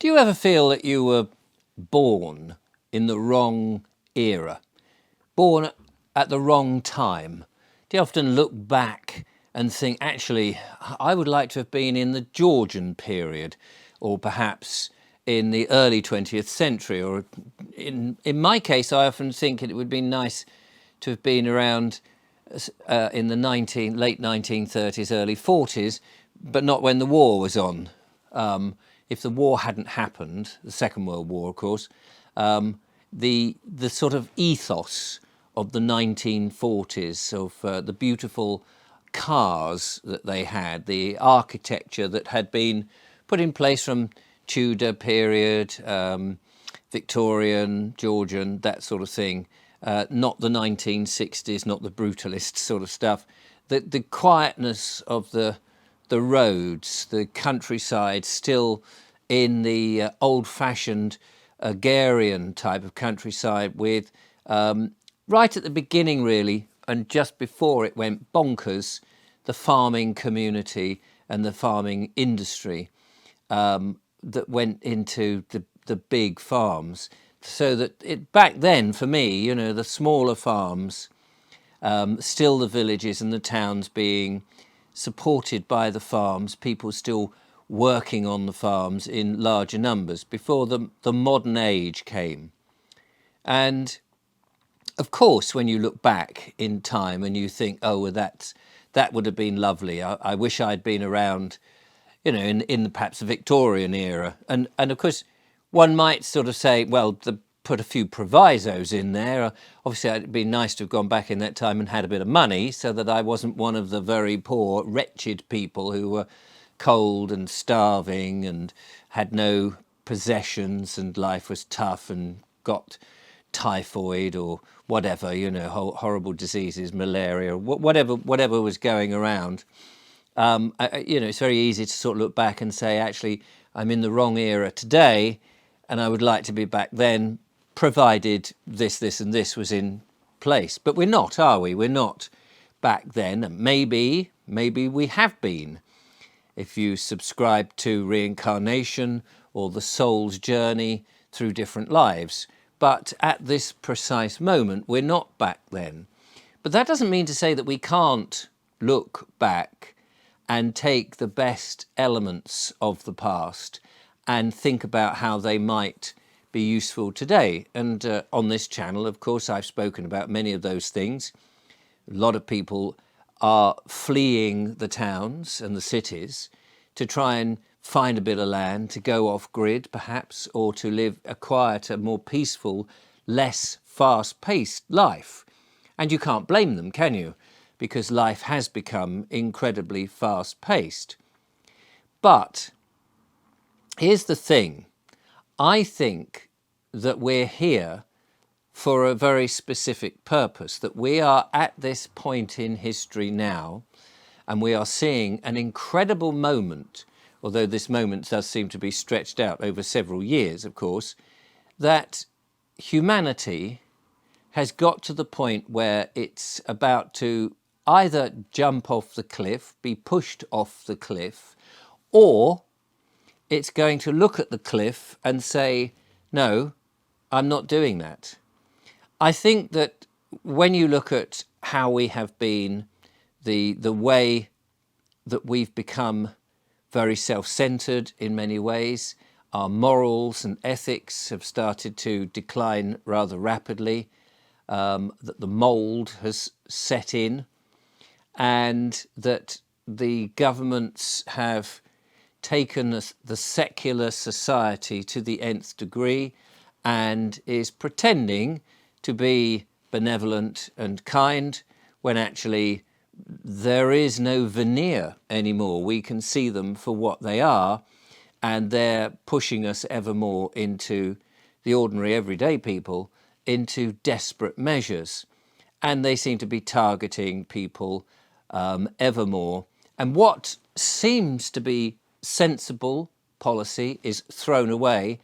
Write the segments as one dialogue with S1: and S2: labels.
S1: Do you ever feel that you were born in the wrong era, born at the wrong time? Do you often look back and think, actually, I would like to have been in the Georgian period, or perhaps in the early 20th century, or in my case, I often think it would be nice to have been around in the late 1930s, early 40s, but not when the war was on. If the war hadn't happened, the Second World War, of course, the sort of ethos of the 1940s, of the beautiful cars that they had, the architecture that had been put in place from Tudor period, Victorian, Georgian, that sort of thing, not the 1960s, not the brutalist sort of stuff. The quietness of the roads, the countryside, still in the old-fashioned agrarian type of countryside, with right at the beginning really, and just before it went bonkers, the farming community and the farming industry that went into the big farms. So that back then, for me, the smaller farms, still the villages and the towns being supported by the farms, people still working on the farms in larger numbers before the modern age came. And of course, when you look back in time and you think, oh, well, that would have been lovely. I wish I'd been around, in perhaps the Victorian era. And of course, one might sort of say, well, put a few provisos in there. Obviously, it'd be nice to have gone back in that time and had a bit of money so that I wasn't one of the very poor, wretched people who were cold and starving and had no possessions and life was tough and got typhoid or whatever, horrible diseases, malaria, whatever was going around. It's very easy to sort of look back and say, actually, I'm in the wrong era today and I would like to be back then, provided this and this was in place. But we're not, are we? We're not back then. Maybe we have been. If you subscribe to reincarnation or the soul's journey through different lives. But at this precise moment, we're not back then. But that doesn't mean to say that we can't look back and take the best elements of the past and think about how they might be useful today. And on this channel, of course, I've spoken about many of those things. A lot of people are fleeing the towns and the cities to try and find a bit of land, to go off grid perhaps, or to live a quieter, more peaceful, less fast-paced life. And you can't blame them, can you? Because life has become incredibly fast-paced. But here's the thing. I think that we're here for a very specific purpose, that we are at this point in history now, and we are seeing an incredible moment, although this moment does seem to be stretched out over several years, of course, that humanity has got to the point where it's about to either jump off the cliff, be pushed off the cliff, or it's going to look at the cliff and say, no, I'm not doing that. I think that when you look at how we have been, the way that we've become very self-centered in many ways, our morals and ethics have started to decline rather rapidly, that the mould has set in, and that the governments have taken the secular society to the nth degree and is pretending to be benevolent and kind when actually there is no veneer anymore. We can see them for what they are, and they're pushing us ever more into the ordinary everyday people into desperate measures. And they seem to be targeting people ever more. And what seems to be sensible policy is thrown away,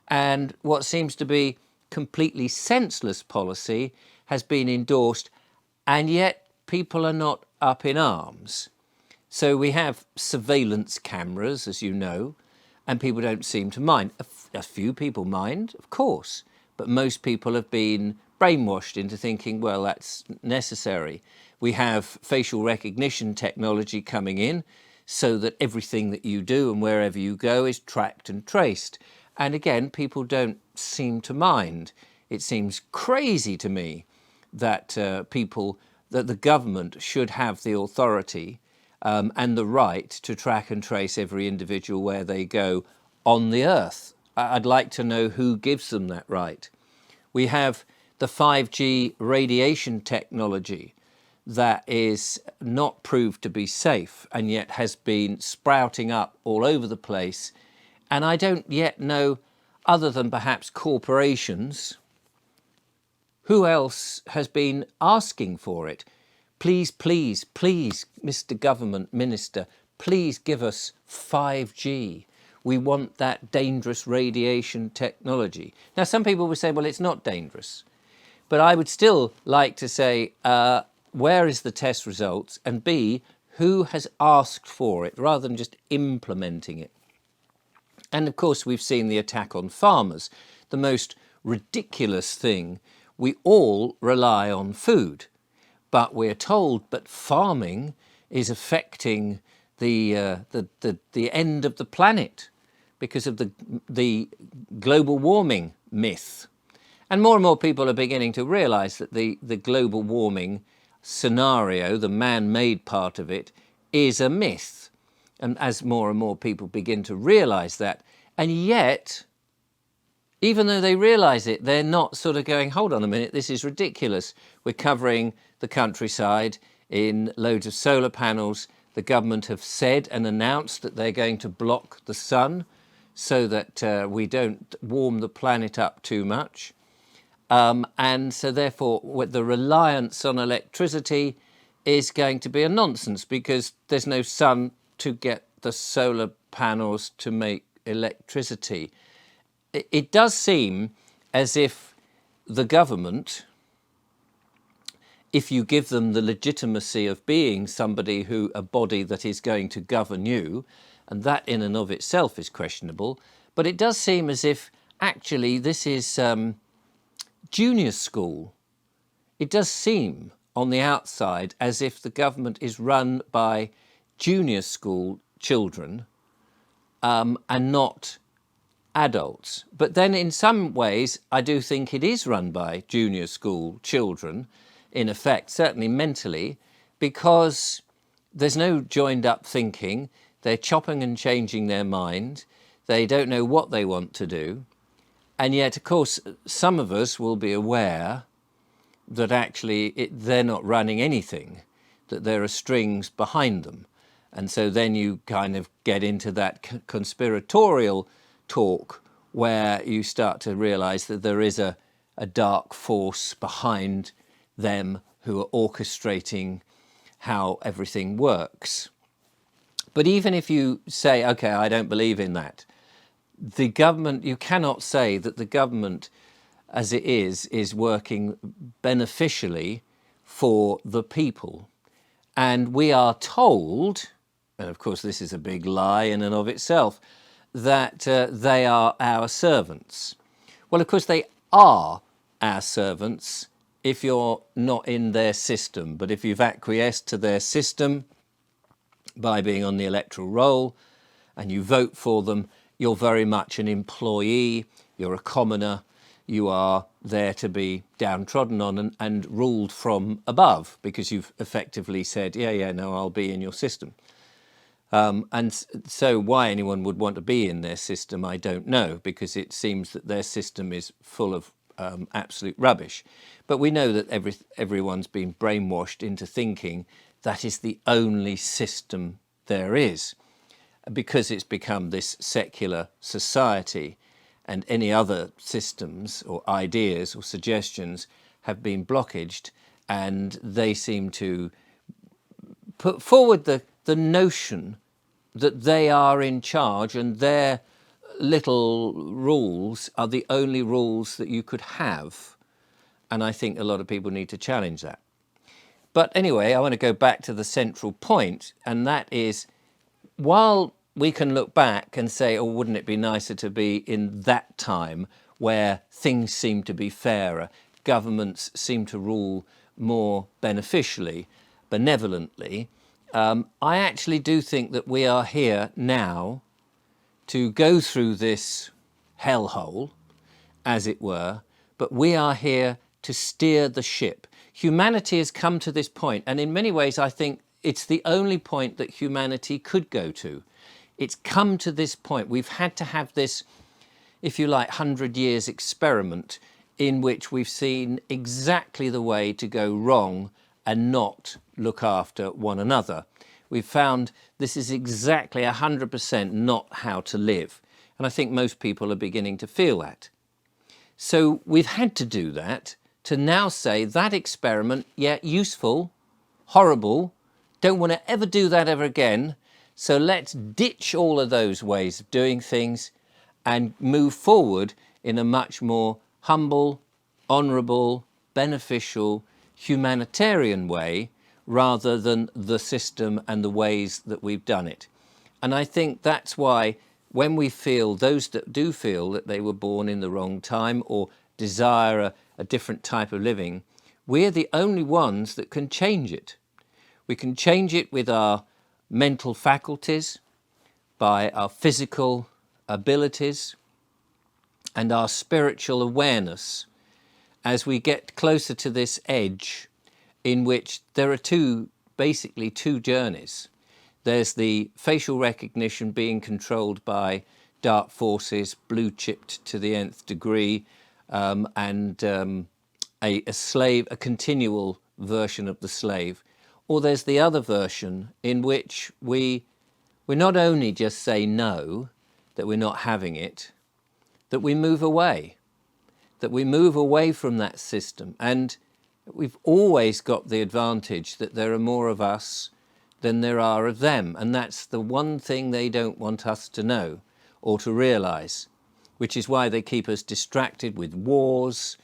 S1: and what seems to be completely senseless policy has been endorsed, and yet people are not up in arms. So we have surveillance cameras, as you know, and people don't seem to mind. A few people mind, of course, but most people have been brainwashed into thinking, well, that's necessary. We have facial recognition technology coming in so that everything that you do and wherever you go is tracked and traced. And again, people don't seem to mind. It seems crazy to me that that the government should have the authority and the right to track and trace every individual where they go on the earth. I'd like to know who gives them that right. We have the 5G radiation technology that is not proved to be safe and yet has been sprouting up all over the place. And I don't yet know, other than perhaps corporations, who else has been asking for it. Please, please, please, Mr. Government Minister, please give us 5G. We want that dangerous radiation technology. Now, some people would say, well, it's not dangerous. But I would still like to say, where is the test results? And B, who has asked for it rather than just implementing it? And of course, we've seen the attack on farmers. The most ridiculous thing, we all rely on food, but we're told that farming is affecting the end of the planet because of the global warming myth. And more people are beginning to realise that the global warming scenario, the man-made part of it, is a myth. And as more and more people begin to realise that, and yet, even though they realise it, they're not sort of going, hold on a minute, this is ridiculous. We're covering the countryside in loads of solar panels. The government have said and announced that they're going to block the sun so that we don't warm the planet up too much. And so therefore, the reliance on electricity is going to be a nonsense because there's no sun to get the solar panels to make electricity. It does seem as if the government, if you give them the legitimacy of being a body that is going to govern you, and that in and of itself is questionable, but it does seem as if actually this is junior school. It does seem on the outside as if the government is run by junior school children and not adults. But then in some ways, I do think it is run by junior school children, in effect, certainly mentally, because there's no joined up thinking. They're chopping and changing their mind. They don't know what they want to do. And yet, of course, some of us will be aware that actually they're not running anything, that there are strings behind them. And so then you kind of get into that conspiratorial talk where you start to realise that there is a dark force behind them who are orchestrating how everything works. But even if you say, OK, I don't believe in that, the government, you cannot say that the government as it is working beneficially for the people. And we are told, and of course this is a big lie in and of itself, that they are our servants. Well, of course they are our servants if you're not in their system. But if you've acquiesced to their system by being on the electoral roll and you vote for them, you're very much an employee, you're a commoner, you are there to be downtrodden on and ruled from above because you've effectively said, no, I'll be in your system. And so why anyone would want to be in their system, I don't know, because it seems that their system is full of absolute rubbish. But we know that everyone's been brainwashed into thinking that is the only system there is, because it's become this secular society, and any other systems or ideas or suggestions have been blockaged, and they seem to put forward the notion that they are in charge and their little rules are the only rules that you could have. And I think a lot of people need to challenge that. But anyway, I want to go back to the central point, and that is, while we can look back and say, oh, wouldn't it be nicer to be in that time where things seem to be fairer, governments seem to rule more beneficially, benevolently. I actually do think that we are here now to go through this hellhole, as it were, but we are here to steer the ship. Humanity has come to this point, and in many ways I think it's the only point that humanity could go to. It's come to this point. We've had to have this, if you like, 100 years experiment in which we've seen exactly the way to go wrong and not look after one another. We've found this is exactly 100% not how to live. And I think most people are beginning to feel that. So we've had to do that to now say that experiment, yeah, useful, horrible, don't want to ever do that ever again. So let's ditch all of those ways of doing things and move forward in a much more humble, honourable, beneficial, humanitarian way rather than the system and the ways that we've done it. And I think that's why when we feel, those that do feel that they were born in the wrong time or desire a different type of living, we're the only ones that can change it. We can change it with our mental faculties, by our physical abilities, and our spiritual awareness as we get closer to this edge in which there are basically two journeys. There's the facial recognition being controlled by dark forces, blue chipped to the nth degree, and a slave, a continual version of the slave. Or there's the other version in which we not only just say no, that we're not having it, that we move away, from that system. And we've always got the advantage that there are more of us than there are of them. And that's the one thing they don't want us to know or to realise, which is why they keep us distracted with wars,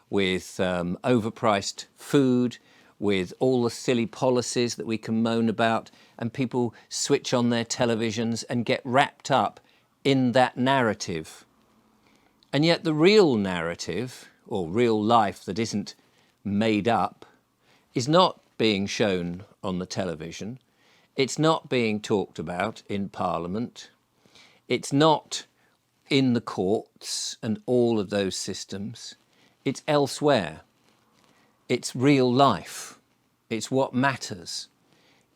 S1: with overpriced food, with all the silly policies that we can moan about, and people switch on their televisions and get wrapped up in that narrative. And yet the real narrative, or real life that isn't made up, is not being shown on the television. It's not being talked about in Parliament. It's not in the courts and all of those systems. It's elsewhere. It's real life. It's what matters.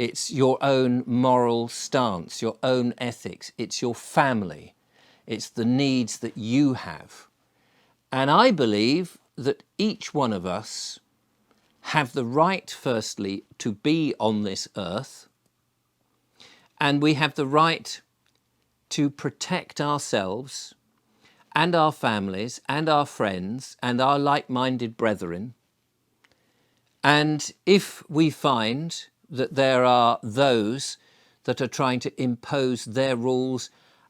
S1: It's your own moral stance, your own ethics. It's your family. It's the needs that you have. And I believe that each one of us have the right, firstly, to be on this earth, and we have the right to protect ourselves and our families and our friends and our like-minded brethren. And if we find that there are those that are trying to impose their rules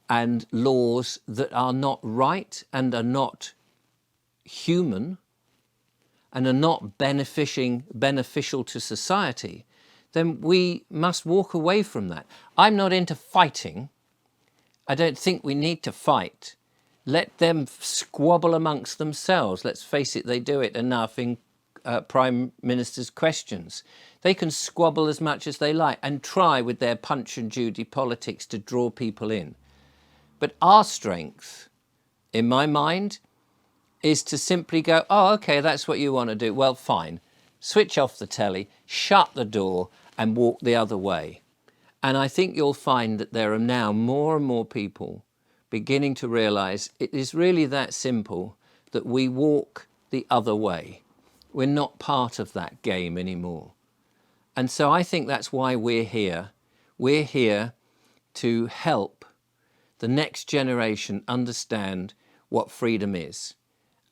S1: and laws that are not right and are not human and are not beneficial to society, then we must walk away from that. I'm not into fighting. I don't think we need to fight. Let them squabble amongst themselves. Let's face it, they do it enough in Prime Minister's questions. They can squabble as much as they like and try with their Punch and Judy politics to draw people in. But our strength, in my mind, is to simply go, oh, okay, that's what you want to do. Well, fine. Switch off the telly, shut the door, and walk the other way. And I think you'll find that there are now more and more people beginning to realise it is really that simple, that we walk the other way. We're not part of that game anymore. And so I think that's why we're here. We're here to help the next generation understand what freedom is.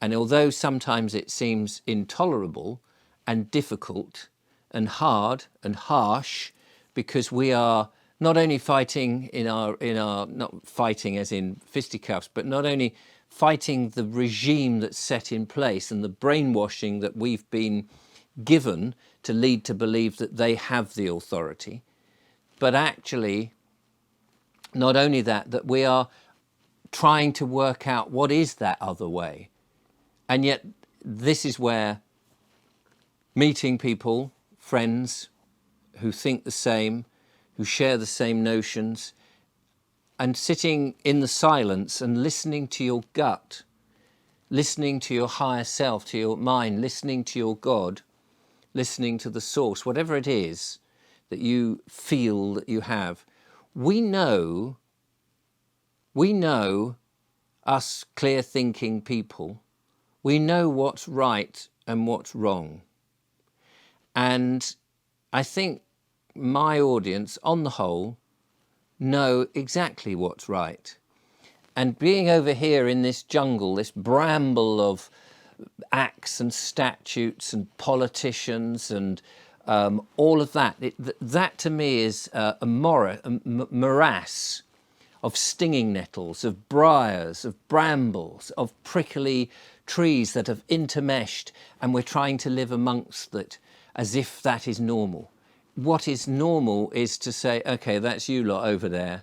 S1: And although sometimes it seems intolerable and difficult and hard and harsh, because we are not only fighting in our not fighting as in fisticuffs, but not only fighting the regime that's set in place and the brainwashing that we've been given to lead to believe that they have the authority, but actually Not only that, that we are trying to work out what is that other way. And yet this is where meeting people, friends who think the same, who share the same notions, and sitting in the silence and listening to your gut, listening to your higher self, to your mind, listening to your God, listening to the source, whatever it is that you feel that you have. We know, us clear-thinking people, we know what's right and what's wrong. And I think my audience, on the whole, know exactly what's right. And being over here in this jungle, this bramble of acts and statutes and politicians and all of that, that to me is a morass of stinging nettles, of briars, of brambles, of prickly trees that have intermeshed, and we're trying to live amongst that as if that is normal. What is normal is to say, okay, that's you lot over there.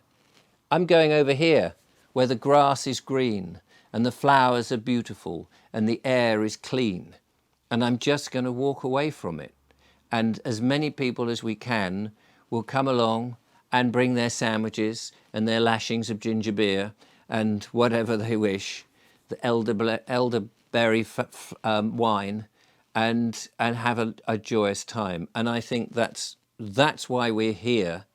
S1: I'm going over here where the grass is green and the flowers are beautiful and the air is clean, and I'm just going to walk away from it. And as many people as we can will come along and bring their sandwiches and their lashings of ginger beer and whatever they wish, the elderberry wine, and have a joyous time. And I think that's why we're here,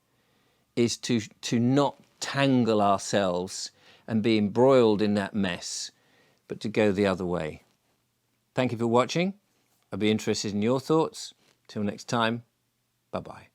S1: is to not tangle ourselves and be embroiled in that mess, but to go the other way. Thank you for watching. I'll be interested in your thoughts. Till next time, bye-bye.